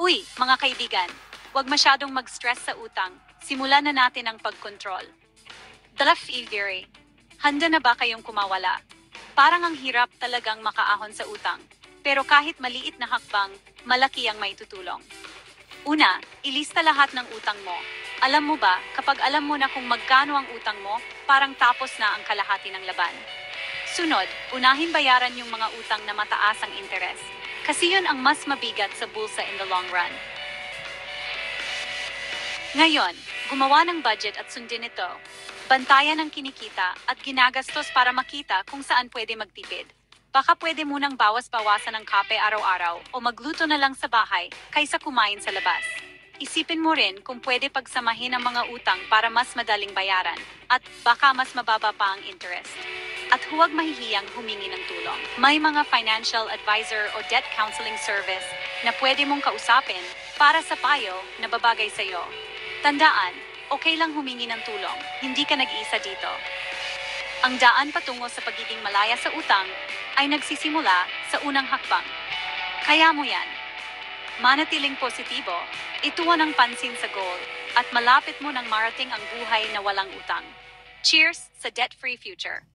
Uy, mga kaibigan, huwag masyadong mag-stress sa utang. Simulan na natin ang pagkontrol. Dalaf-Iviri, handa na ba kayong kumawala? Parang ang hirap talagang makaahon sa utang. Pero kahit maliit na hakbang, malaki ang maitutulong. Una, ilista lahat ng utang mo. Alam mo ba, kapag alam mo na kung magkano ang utang mo, parang tapos na ang kalahati ng laban. Sunod, unahin bayaran yung mga utang na mataas ang interes. Kasi yun ang mas mabigat sa bulsa in the long run. Ngayon, gumawa ng budget at sundin ito. Bantayan ang kinikita at ginagastos para makita kung saan pwede magtipid. Baka pwede munang bawas-bawasan ng kape araw-araw o magluto na lang sa bahay kaysa kumain sa labas. Isipin mo rin kung pwede pagsamahin ang mga utang para mas madaling bayaran at baka mas mababa pa ang interest. At huwag mahihiyang humingi ng tulong. May mga financial advisor o debt counseling service na pwede mong kausapin para sa payo na babagay sa'yo. Tandaan, okay lang humingi ng tulong, hindi ka nag-iisa dito. Ang daan patungo sa pagiging malaya sa utang ay nagsisimula sa unang hakbang. Kaya mo yan. Manatiling positibo, ituon ang pansin sa goal, at malapit mo nang marating ang buhay na walang utang. Cheers sa debt-free future!